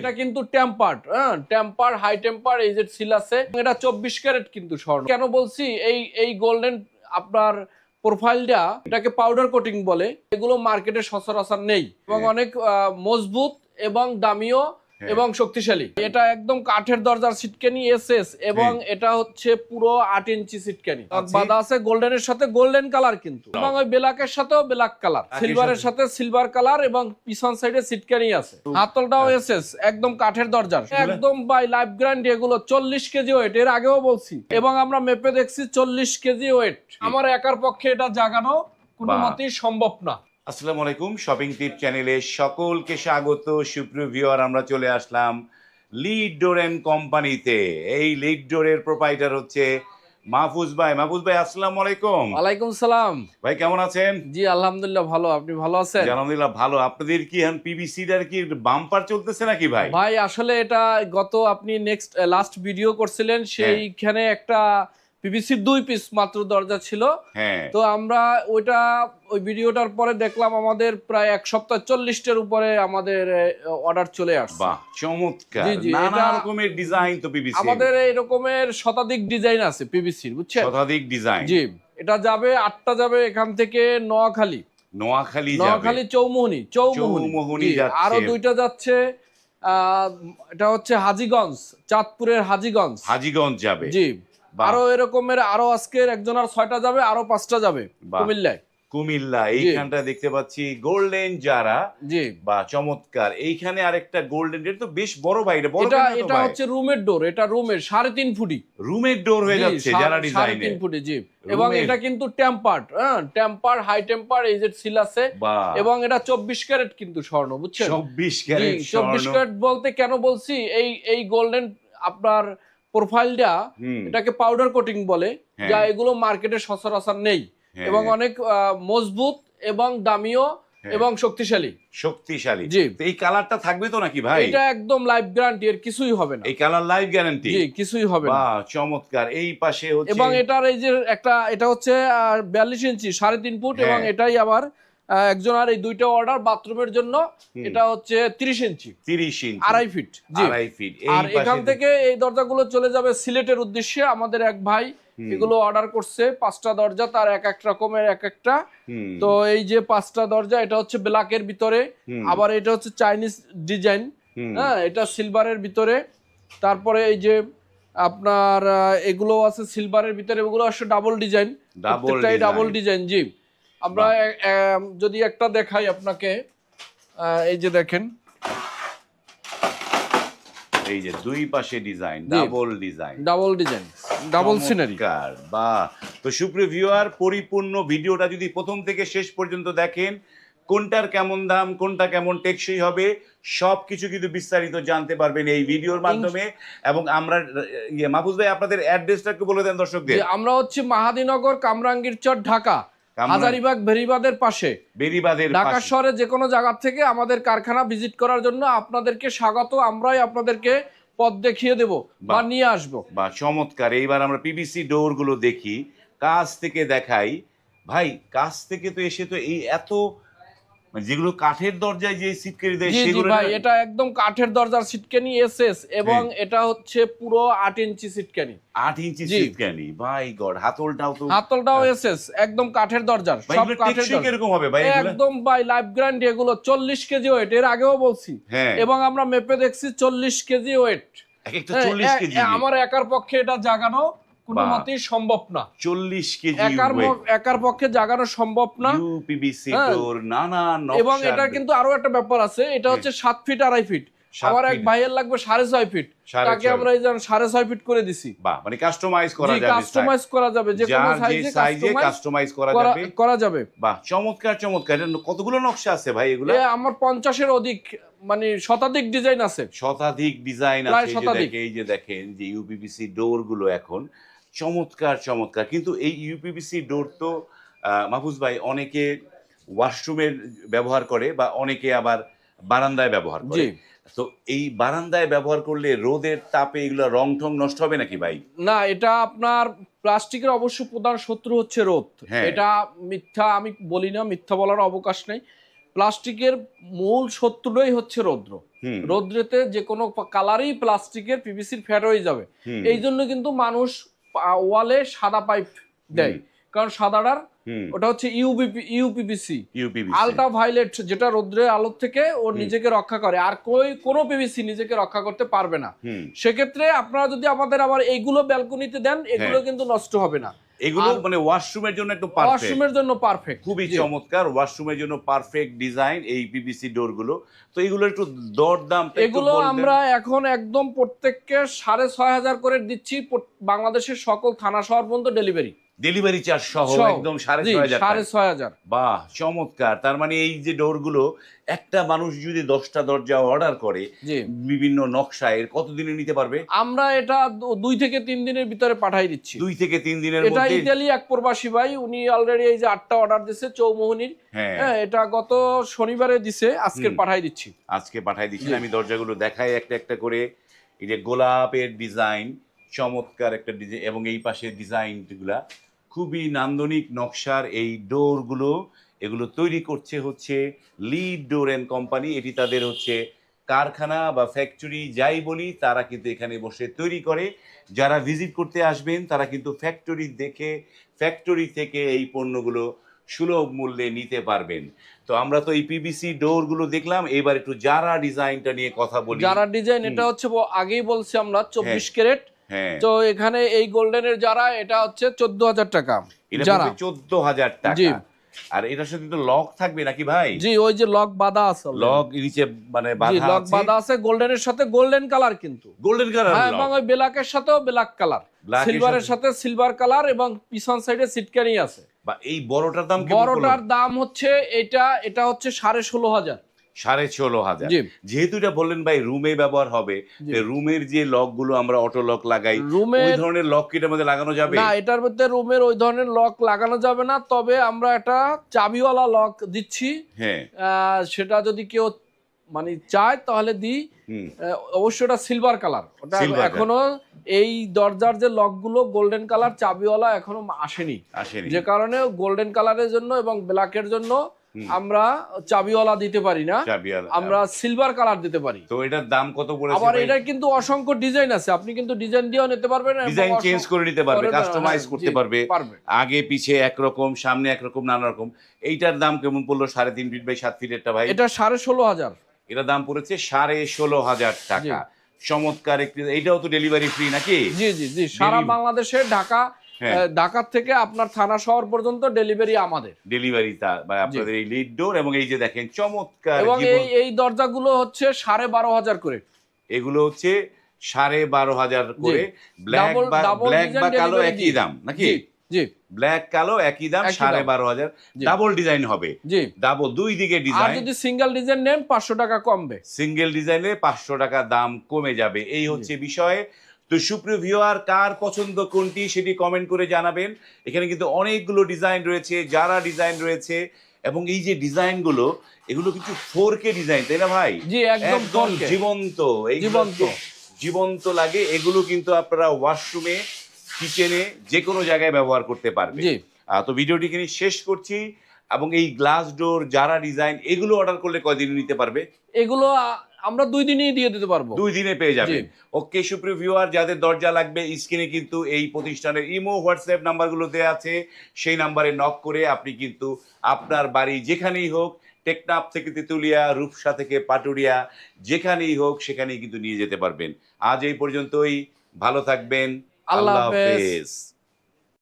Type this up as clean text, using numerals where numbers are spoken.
এটা কিন্তু টেম্পার্ড, হ্যাঁ, temper high temper aged seal আছে। এটা 24 ক্যারেট কিন্তু স্বর্ণ। কেন বলছি এই গোল্ডেন আপনার প্রোফাইলটা, এটাকে পাউডার কোটিং বলে। এগুলো মার্কেটে সচরাচর নেই এবং অনেক মজবুত এবং দামিও এবং শক্তিশালী। এটা একদম কাঠের দরজার সিটকানি এসএস এবং এটা হচ্ছে পুরো 8 ইঞ্চি সিটকানি। বাঁধা আছে গোল্ডেনের সাথে গোল্ডেন কালার কিন্তু, এবং ওই ব্ল্যাকের সাথেও ব্ল্যাক কালার, সিলভারের সাথে সিলভার কালার এবং পিছন সাইডে সিটকানি আছে। হাতলটাও এসএস একদম কাঠের দরজার, একদম বাই লাইফ গ্যারান্টি। এগুলো 40 কেজি ওয়েট, এর আগেও বলছি, এবং আমরা মেপে দেখছি 40 কেজি ওয়েট। আমার একার পক্ষে এটা জাগানো কোনো মতেই সম্ভব না। আসসালামু আলাইকুম, শপিং টিপ চ্যানেলে সকলকে স্বাগত। সুপ্রিয় ভিউয়ার, আমরা চলে আসলাম লিড ডোর এন্ড কোম্পানিতে। এই লিড ডোরের প্রোপাইটার হচ্ছে মাহফুজ ভাই। মাহফুজ ভাই, আসসালামু আলাইকুম। ওয়ালাইকুম সালাম ভাই, কেমন আছেন? জি আলহামদুলিল্লাহ ভালো, আপনি ভালো আছেন? আলহামদুলিল্লাহ ভালো। আপনাদের কি এখন পিভিসিটার কি বাম্পার চলতেছে নাকি ভাই? ভাই আসলে এটা গত আপনি লাস্ট ভিডিও করছিলেন, সেইখানে একটা পিভিসির 2 পিস মাত্র দরজা ছিল। তো আমরা ওই ভিডিওটার পরে দেখলাম আমাদের প্রায় এক সপ্তাহ 40টার উপরে আমাদের অর্ডার চলে আসছে। বাহ, চমৎকার। জি, জি, নানা রকমের ডিজাইন তো পিভিসি, আমাদের এই রকমের শতাধিক ডিজাইন আছে পিভিসির, বুঝছেন? শতাধিক ডিজাইন। জি, এটা যাবে 8টা যাবে এখান থেকে নোয়াখালী, চৌমুহনী যাচ্ছে। আরো 2টা যাচ্ছে। এটা হচ্ছে হাজীগঞ্জ, চাঁদপুরের হাজীগঞ্জ যাবে। জি, আরো এরকমের আরো আজকের একজনের 6টা যাবে, আরো 5টা যাবে কুমিল্লা। এইখানটা দেখতে পাচ্ছি গোল্ডেন যারা, জি, বা চমৎকার। এইখানে আরেকটা গোল্ডেন, এটা তো বেশ বড় ভাই। এটা হচ্ছে রুমের ডোর, এটা রুমের 3.5 ফুটি রুমের ডোর হয়ে যাচ্ছে যারা ডিজাইনে 3.5 ফুটি। জি, এবং এটা কিন্তু tempered, temper high temper aged seal আছে, এবং এটা 24 ক্যারেট কিন্তু স্বর্ণ, বুঝছেন? 24 ক্যারেট স্বর্ণ। 24 ক্যারেট বলতে কেন বলছি, এই গোল্ডেন আপনার প্রোফাইলটা, এটাকে পাউডার কোটিং বলে, যা এগুলো মার্কেটে সচরাচর নেই, এবং অনেক মজবুত এবং দামিও এবং শক্তিশালী। জি, এই কালারটা থাকবে তো নাকি ভাই? এটা একদম লাইফ গ্যারান্টি, এর কিছুই হবে না। এই কালার লাইফ গ্যারান্টি? জি, কিছুই হবে না। বাহ, চমৎকার। এই পাশে হচ্ছে, এবং এটার এই যে এটা হচ্ছে 42 ইঞ্চি 3.5 ফুট, এবং এটাই আবার একজন আর এই 2টা অর্ডার বাথরুমের জন্য। এটা হচ্ছে 30 ইঞ্চি 2.5 ফিট। জি, 2.5 ফিট। আর এখান থেকে এই দরজাগুলো চলে যাবে সিলেটের উদ্দেশ্যে। আমাদের এক ভাই এগুলো অর্ডার করছে, 5টা দরজা, তার এক এক রকমের এক একটা। তো এই যে 5টা দরজা, এটা হচ্ছে ব্ল্যাকের ভিতরে, আবার এটা হচ্ছে চাইনিজ ডিজাইন, হ্যাঁ, এটা সিলভারের ভিতরে। তারপরে এই যে আপনার এগুলো আছে সিলভারের ভিতরে, এগুলো আসলে ডাবল ডিজাইন, প্রত্যেকটাই ডাবল ডিজাইন। জি, আমরা যদি একটা দেখাই আপনাকে, এই যে দেখেন, এই যে দুই পাশে ডিজাইন, ডাবল সিনারি। বাহ। তো সুপ্রিয় ভিউয়ার, পরিপূর্ণ ভিডিওটা যদি প্রথম থেকে শেষ পর্যন্ত দেখেন, কোনটার কেমন দাম, কোনটা কেমন টেকসই হবে, সবকিছু কিন্তু বিস্তারিত জানতে পারবেন এই ভিডিওর মাধ্যমে। এবং আমরা মাহফুজ ভাই, আপনাদের অ্যাড্রেসটা একটু বলে দেন দর্শকদের। আমরা হচ্ছে মাহাদীনগর, কামরাঙ্গীর চর, ঢাকা, হাজারীবাগ বেরিবাদের পাশে। ঢাকা শহরে যে কোনো জায়গা থেকে আমাদের কারখানা ভিজিট করার জন্য আপনাদেরকে স্বাগত। আমরাই আপনাদেরকে পথ দেখিয়ে দেব বা নিয়ে আসবো। বা চমৎকার। এইবার আমরা পিভিসি ডোর গুলো দেখি, কাছ থেকে দেখাই। ভাই, কাছ থেকে তো এসে তো এই এত, যেগুলো কাঠের দরজায় যে সিটকানি দেয় সেগুলো, ভাই এটা একদম কাঠের দরজার সিটকানি এসএস, এবং এটা হচ্ছে পুরো 8 ইঞ্চি সিটকানি। 8 ইঞ্চি সিটকানি, ভাই গড। হাতলটাও এসএস একদম কাঠের দরজার, সব কাঠের দরজা। কিরকম হবে ভাই এগুলো? একদম বাই লাইফ গ্যারান্টি। এগুলো 40 কেজি ওয়েট, এর আগেও বলছি, এবং আমরা মেপে দেখছি 40 কেজি ওয়েট। একটা 40 কেজি। আমার একার পক্ষে এটা জাগানো কোনো মতেই সম্ভব না। 40 কেজি একার পক্ষে জাগানো সম্ভব না। ইউপিভিসি ডোর, নানা নকশা। এবং এটা কিন্তু আরো একটা ব্যাপার আছে, এটা হচ্ছে 7 ফিট 2.5 ফিট। আমার এক ভাইয়ের লাগবে 6.5 ফিট, তাকে আমরা এই 6.5 ফিট করে দিছি। বাহ, মানে কাস্টমাইজ করা যাবে, কাস্টমাইজ করা যাবে, যে কোনো সাইজে কাস্টমাইজ করা যাবে। বাহ, চমৎকার চমৎকার। কতগুলো নকশা আছে ভাই এগুলো? আমার 50-এর অধিক, মানে শতাধিক ডিজাইন আছে। এই যে দেখেন যে ইউপিভিসি ডোর গুলো এখন চমৎকার চমৎকার। কিন্তু এই ইউপিভিসি ডোর তো মাহফুজ ভাই, অনেকে ওয়াশরুমে ব্যবহার করে, বা অনেকে আবার বারান্দায় ব্যবহার করে। তো এই বারান্দায় ব্যবহার করলে রোদের তাপে এগুলো রং ঠং নষ্ট হবে নাকি ভাই? না, এটা আপনার প্লাস্টিকের অবশ্য প্রধান শত্রু হচ্ছে রোদ। এটা মিথ্যা আমি বলি না, মিথ্যা বলার অবকাশ নেই। প্লাস্টিকের মূল শত্রুটাই হচ্ছে রৌদ্র। হুম রৌদ্রেতে যে কোনো কালারই প্লাস্টিকের পিভিসির ফ্যাট হয়ে যাবে। হুম এই জন্য কিন্তু মানুষ ওয়ালে সাদা পাইপ দেয়, কারণ সাদাটার হুম ওটা হচ্ছে ইউপিভিসি, ইউপিভিসি আলট্রা ভায়োলেট, যেটা রৌদ্রের আলোর থেকে ও নিজেকে রক্ষা করে। আর কোনো পিভিসি নিজেকে রক্ষা করতে পারবে না। হুম সেক্ষেত্রে আপনারা যদি আমাদের আবার এইগুলো ব্যালকনিতে দেন, এগুলো কিন্তু নষ্ট হবে না। এগুলো মানে ওয়াশরুমের জন্য একটু পারফেক্ট, ওয়াশরুমের জন্য পারফেক্ট, খুবই চমৎকার ওয়াশরুমের জন্য পারফেক্ট ডিজাইন এই পিভিসি ডোর গুলো। তো এগুলো একটু দরদাম এগুলো আমরা এখন একদম প্রত্যেককে 6,500 করে দিচ্ছি, বাংলাদেশের সকল থানা শহর পর্যন্ত ডেলিভারি চার্জ সহ একদম 6,500। বাহ চমৎকার। তার মানে এই যে ডোর গুলো একটা মানুষ যদি 10টা দরজা অর্ডার করে বিভিন্ন নকশায়, কতদিনে নিতে পারবে? আমরা এটা 2 থেকে 3 দিনের ভিতরে পাঠাই দিচ্ছি। 2 থেকে 3 দিনের এটা মধ্যে। ইতালি এক প্রবাসী ভাই, উনি অলরেডি এই যে 8টা অর্ডার দিয়েছে চৌমোহনীর। হ্যাঁ, এটা গত শনিবারে দিছে, আজকে পাঠাই দিচ্ছি। আজকে পাঠাই দিচ্ছি। আমি দরজাগুলো দেখাই একটা একটা করে। এই যে গোলাপের ডিজাইন, চমৎকার একটা ডিজাইন, এবং এই পাশে ডিজাইনগুলা খুবই নান্দনিক নকশার এই ডোরগুলো। এগুলো তৈরি করছে হচ্ছে লিড ডোর অ্যান্ড কোম্পানি। এটি তাদের হচ্ছে কারখানা বা ফ্যাক্টরি যাই বলি, তারা কিন্তু এখানে বসে তৈরি করে। যারা ভিজিট করতে আসবেন তারা কিন্তু ফ্যাক্টরি দেখে ফ্যাক্টরি থেকে এই পণ্যগুলো সুলভ মূল্যে নিতে পারবেন। তো আমরা তো এই পিভিসি ডোর গুলো দেখলাম, এবার একটু যারা ডিজাইনটা নিয়ে কথা বলি। যারা ডিজাইন, এটা হচ্ছে আগেই বলছি আমরা 24 ক্যারেট। তো এখানে এই গোল্ডেনের যারা, এটা হচ্ছে 14,000 টাকা। যারা 14,000 টাকা। আর এটার সাথে তো লক থাকবে নাকি ভাই? জি, ওই যে লক বাঁধা আছে, লক নিচে মানে বাঁধা আছে, লক বাঁধা আছে। গোল্ডেনের সাথে গোল্ডেন কালার, কিন্তু গোল্ডেন কালার। হ্যাঁ, এবং ওই ব্ল্যাকের সাথেও ব্ল্যাক কালার, সিলভারের সাথে সিলভার কালার, এবং পিছন সাইডে সিটকানি আছে। বা এই বড়টার দাম কেমন? বড়টার দাম হচ্ছে এটা হচ্ছে 16,500। 16,500। যেহেতু এটা বললেন ভাই রুমে ব্যবহার হবে, রুমের যে লক গুলো আমরা অটো লক লাগাই, ওই ধরনের লক কি এটার মধ্যে লাগানো যাবে? না, এটার মধ্যে রুমের ওই ধরনের লক লাগানো যাবে না, তবে আমরা একটা চাবিওয়ালা লক দিচ্ছি। হ্যাঁ, সেটা যদি কেউ মানে চায় তাহলে দিই। অবশ্যই ওটা সিলভার কালার। ওটা এখনো এই দরজার যে লক গুলো গোল্ডেন কালার চাবিওয়ালা এখনো আসেনি, যে কারণে গোল্ডেন কালারের জন্য এবং ব্ল্যাকের জন্য আমরা চাবিওয়ালা দিতে পারি না, আমরা সিলভার কালার দিতে পারি। তো এটার দাম কত পড়েছে? আবার এটা কিন্তু অসংখ্য ডিজাইন আছে, আপনি কিন্তু ডিজাইন দিয়েও নিতে পারবেন, ডিজাইন চেঞ্জ করে নিতে পারবে, কাস্টমাইজ করতে পারবে, আগে পিছে একরকম, সামনে একরকম, নানা রকম। এইটার দাম কেমন পড়লো? 3.5 ফিট বাই 7 ফিটেরটা ভাই? এটা 16,500। এটা দাম পড়েছে 16,500 টাকা। চমৎকার একটি। এইটাও তো ডেলিভারি ফ্রি নাকি? জি জি জি, সারা বাংলাদেশে ঢাকা থেকে আপনার থানা শহর পর্যন্ত ডেলিভারি আমাদের। ডেলিভারি আপনাদের এই লিড ডোর, এবং এই যে দেখেন চমৎকার, এবং এই দরজাগুলো হচ্ছে 12,500 করে। এগুলো হচ্ছে 12,500 করে। ব্ল্যাক বা কালো একই দাম নাকি? জি, ব্ল্যাক কালো একই দাম, 12,500। ডাবল ডিজাইন হবে? জি, ডাবল, দুই দিকে ডিজাইন। আর যদি সিঙ্গেল ডিজাইন নেন 500 টাকা কমবে। সিঙ্গেল ডিজাইনে 500 টাকা দাম কমে যাবে, এই হচ্ছে বিষয়। তো সুপ্রিয় ভিউয়ার, কার পছন্দ কোনটি সেটি কমেন্ট করে জানাবেন। এখানে কিন্তু অনেকগুলো ডিজাইন রয়েছে, যারা ডিজাইন রয়েছে, এবং এই যে ডিজাইনগুলো এগুলো কিন্তু 4K ডিজাইন, তাই না ভাই? জি, একদম জীবন্ত, জীবন্ত লাগে। এগুলো কিন্তু আপনারা ওয়াশরুমে, কিচেনে, যে কোনো জায়গায় ব্যবহার করতে পারবেন। তো ভিডিওটি এখানে শেষ করছি। এবং এই গ্লাস ডোর যারা ডিজাইন, এগুলো অর্ডার করলে কয়দিনে নিতে পারবে? এগুলো আমরা 2 দিনেই দিয়ে দিতে পারবো। 2 দিনে পেয়ে যাবেন। ওকে সুপ্রিয় ভিউয়ার, যাদের দরজা লাগবে স্ক্রিনে কিন্তু এই প্রতিষ্ঠানের ইমো, হোয়াটসঅ্যাপ নাম্বারগুলো দেওয়া আছে। সেই নাম্বারে নক করে আপনি কিন্তু আপনার বাড়ি যেখানেই হোক, টেকনাফ থেকে তেতুলিয়া, রূপসা থেকে পাটুরিয়া, যেখানেই হোক সেখানেই কিন্তু নিয়ে যেতে পারবেন। আজ এই পর্যন্তই, ভালো থাকবেন, আল্লাহ হাফেজ।